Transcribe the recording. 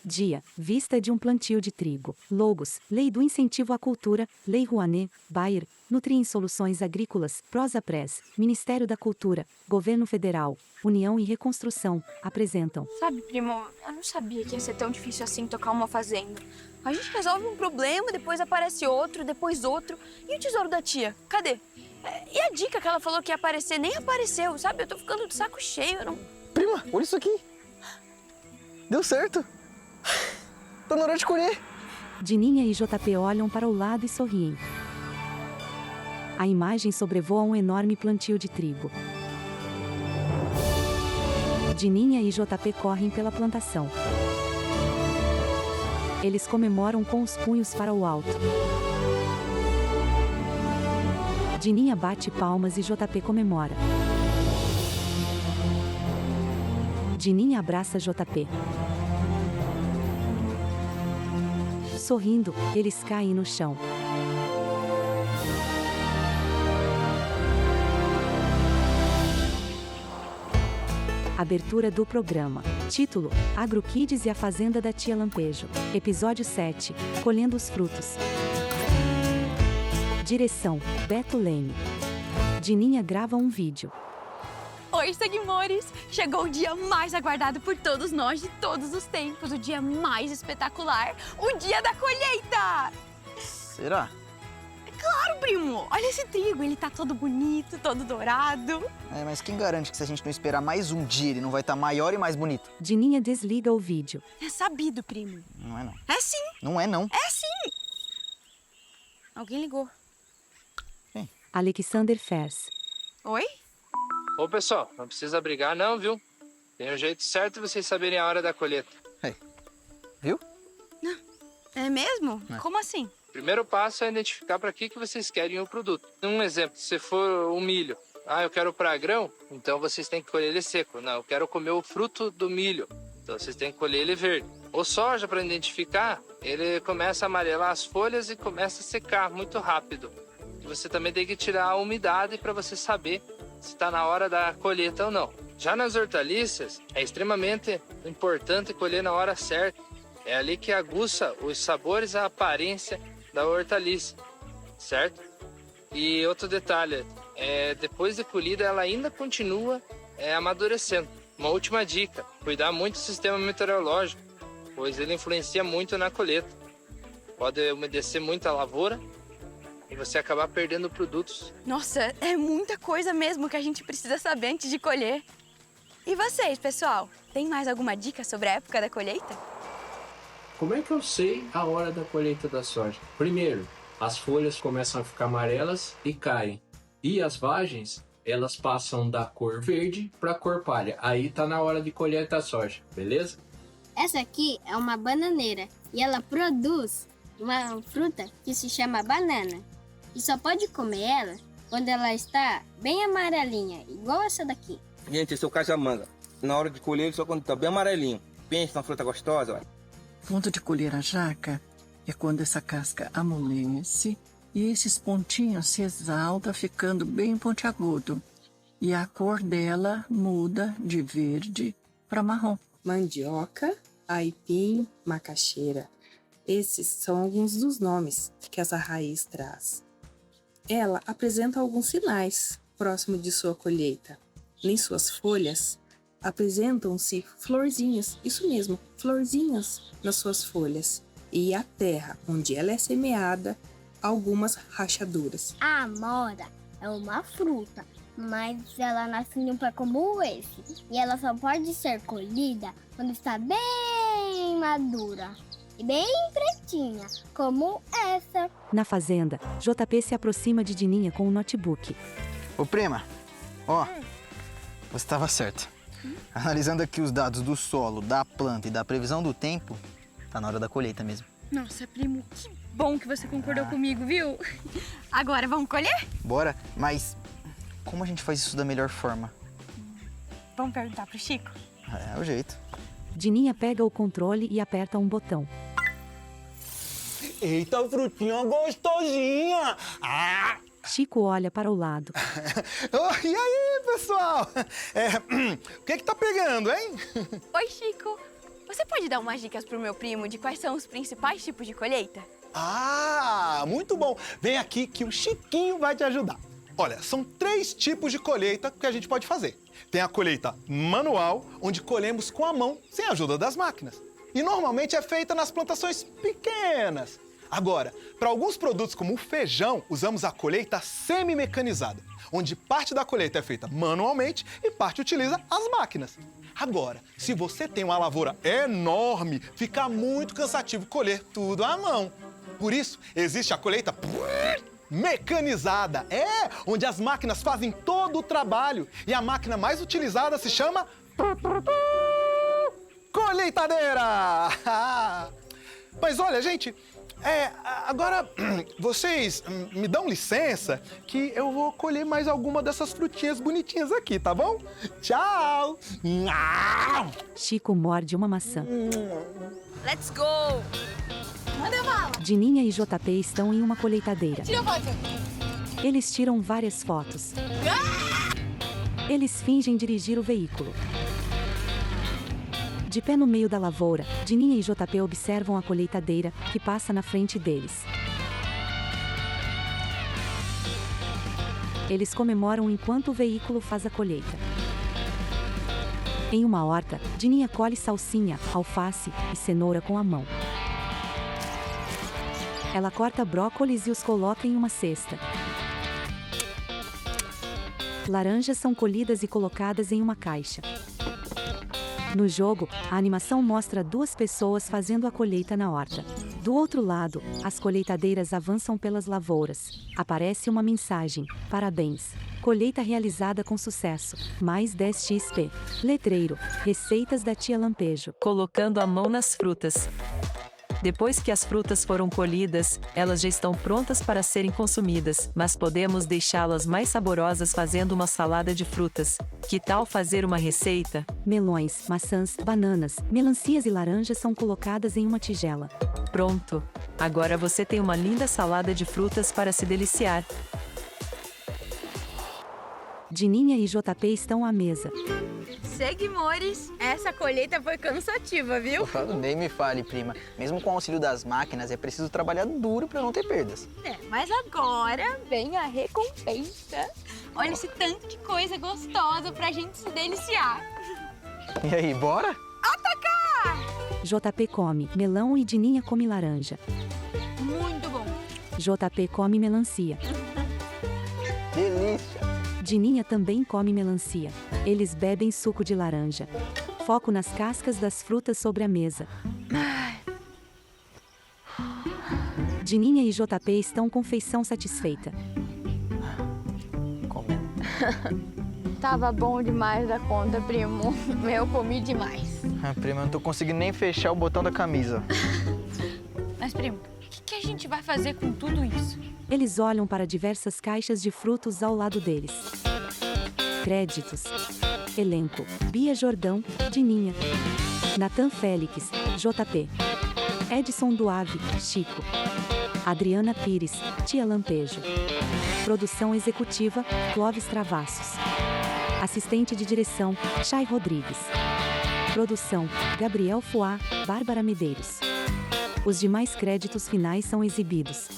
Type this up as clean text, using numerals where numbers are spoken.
Dia, vista de um plantio de trigo. Logos, Lei do Incentivo à Cultura, Lei Rouanet, Bayer, Nutrien Soluções Agrícolas, Prosapress, Ministério da Cultura, Governo Federal, União e Reconstrução, apresentam. Sabe, primo, eu não sabia que ia ser tão difícil assim tocar uma fazenda. A gente resolve um problema, depois aparece outro, depois outro. E o tesouro da tia? Cadê? E a dica que ela falou que ia aparecer nem apareceu, sabe? Eu tô ficando de saco cheio, eu não... Prima, olha isso aqui. Deu certo. Tá na hora de colher. Dininha e JP olham para o lado e sorriem. A imagem sobrevoa um enorme plantio de trigo. Dininha e JP correm pela plantação. Eles comemoram com os punhos para o alto. Dininha bate palmas e JP comemora. Dininha abraça JP. Sorrindo, eles caem no chão. Abertura do programa. Título: AgroKids e a Fazenda da Tia Lampejo. Episódio 7. Colhendo os frutos. Direção: Beto Leme. Dininha grava um vídeo. Oi, seguimores! Chegou o dia mais aguardado por todos nós de todos os tempos. O dia mais espetacular. O dia da colheita! Será? Claro, primo! Olha esse trigo, ele tá todo bonito, todo dourado. Mas quem garante que se a gente não esperar mais um dia, ele não vai estar maior e mais bonito? Dininha desliga o vídeo. É sabido, primo. Não é não. É sim! Não é não. É sim! Alguém ligou. Alexander Fers. Oi? Ô pessoal, não precisa brigar não, viu? Tem um jeito certo de vocês saberem a hora da colheita. Viu? É mesmo? É. Como assim? O primeiro passo é identificar para que vocês querem o produto. Um exemplo, se for o milho. Ah, eu quero para grão, então vocês têm que colher ele seco. Não, eu quero comer o fruto do milho, então vocês têm que colher ele verde. O soja, para identificar, ele começa a amarelar as folhas e começa a secar muito rápido. E você também tem que tirar a umidade para você saber se está na hora da colheita ou não. Já nas hortaliças, é extremamente importante colher na hora certa. É ali que aguça os sabores e a aparência da hortaliça, certo? E outro detalhe, depois de colhida ela ainda continua amadurecendo. Uma última dica, cuidar muito do sistema meteorológico, pois ele influencia muito na colheita. Pode umedecer muito a lavoura e você acabar perdendo produtos. Nossa, é muita coisa mesmo que a gente precisa saber antes de colher. E vocês, pessoal? Tem mais alguma dica sobre a época da colheita? Como é que eu sei a hora da colheita da soja? Primeiro, as folhas começam a ficar amarelas e caem. E as vagens, elas passam da cor verde para a cor palha. Aí tá na hora de colher da soja, beleza? Essa aqui é uma bananeira e ela produz uma fruta que se chama banana. E só pode comer ela quando ela está bem amarelinha, igual essa daqui. Gente, esse é o cajamanga. Na hora de colher, ele só quando tá bem amarelinho. Pensa na fruta gostosa, olha. Ponto de colher a jaca é quando essa casca amolece e esses pontinhos se exaltam, ficando bem pontiagudo. E a cor dela muda de verde para marrom. Mandioca, aipim, macaxeira. Esses são alguns dos nomes que essa raiz traz. Ela apresenta alguns sinais próximo de sua colheita. Em suas folhas, apresentam-se florzinhas, isso mesmo, florzinhas nas suas folhas. E a terra onde ela é semeada, algumas rachaduras. A amora é uma fruta, mas ela nasce em um pé como esse. E ela só pode ser colhida quando está bem madura e bem pretinha, como essa. Na fazenda, JP se aproxima de Dininha com um notebook. Ô prima, ó, você estava certo. Analisando aqui os dados do solo, da planta e da previsão do tempo, tá na hora da colheita mesmo. Nossa, primo, que bom que você concordou comigo, viu? Agora vamos colher? Bora, mas como a gente faz isso da melhor forma? Vamos perguntar pro Chico? É o jeito. Dininha pega o controle e aperta um botão. Eita, frutinha gostosinha! Ah! Chico olha para o lado. Oh, e aí, pessoal? O que tá pegando, hein? Oi, Chico. você pode dar umas dicas pro meu primo de quais são os principais tipos de colheita? Ah, muito bom. Vem aqui que o Chiquinho vai te ajudar. Olha, são 3 tipos de colheita que a gente pode fazer. Tem a colheita manual, onde colhemos com a mão, sem a ajuda das máquinas. E normalmente é feita nas plantações pequenas. Agora, para alguns produtos como o feijão, usamos a colheita semi-mecanizada, onde parte da colheita é feita manualmente e parte utiliza as máquinas. Agora, se você tem uma lavoura enorme, fica muito cansativo colher tudo à mão. Por isso, existe a colheita mecanizada, onde as máquinas fazem todo o trabalho. E a máquina mais utilizada se chama colheitadeira. Mas olha, gente, agora vocês me dão licença que eu vou colher mais alguma dessas frutinhas bonitinhas aqui, tá bom? Tchau! Chico morde uma maçã. Let's go! Manda bala! Dininha e JP estão em uma colheitadeira. Tira foto! Eles tiram várias fotos. Eles fingem dirigir o veículo. De pé no meio da lavoura, Dininha e JP observam a colheitadeira, que passa na frente deles. Eles comemoram enquanto o veículo faz a colheita. Em uma horta, Dininha colhe salsinha, alface e cenoura com a mão. Ela corta brócolis e os coloca em uma cesta. Laranjas são colhidas e colocadas em uma caixa. No jogo, a animação mostra 2 pessoas fazendo a colheita na horta. Do outro lado, as colheitadeiras avançam pelas lavouras. Aparece uma mensagem: parabéns! Colheita realizada com sucesso. Mais 10 XP. Letreiro: receitas da tia Lampejo. Colocando a mão nas frutas. Depois que as frutas foram colhidas, elas já estão prontas para serem consumidas, mas podemos deixá-las mais saborosas fazendo uma salada de frutas. Que tal fazer uma receita? Melões, maçãs, bananas, melancias e laranjas são colocadas em uma tigela. Pronto! Agora você tem uma linda salada de frutas para se deliciar. Dininha e JP estão à mesa. Seguimores, essa colheita foi cansativa, viu? Nem me fale, prima. Mesmo com o auxílio das máquinas, é preciso trabalhar duro para não ter perdas. Mas agora vem a recompensa. Olha esse tanto de coisa gostosa pra gente se deliciar. E aí, bora? Atacar! JP come melão e Dininha come laranja. Muito bom. JP come melancia. Delícia! Dininha também come melancia. Eles bebem suco de laranja. Foco nas cascas das frutas sobre a mesa. Dininha e JP estão com feição satisfeita. Comendo. Tava bom demais da conta, primo. Eu comi demais. Prima, eu não tô conseguindo nem fechar o botão da camisa. Mas, primo, o que a gente vai fazer com tudo isso? Eles olham para diversas caixas de frutos ao lado deles. Créditos. Elenco: Bia Jordão, Dininha. Nathan Félix, JP. Edson Duave, Chico. Adriana Pires, tia Lampejo. Produção executiva: Clóvis Travassos. Assistente de direção: Chay Rodrigues. Produção: Gabriel Fuá, Bárbara Medeiros. Os demais créditos finais são exibidos.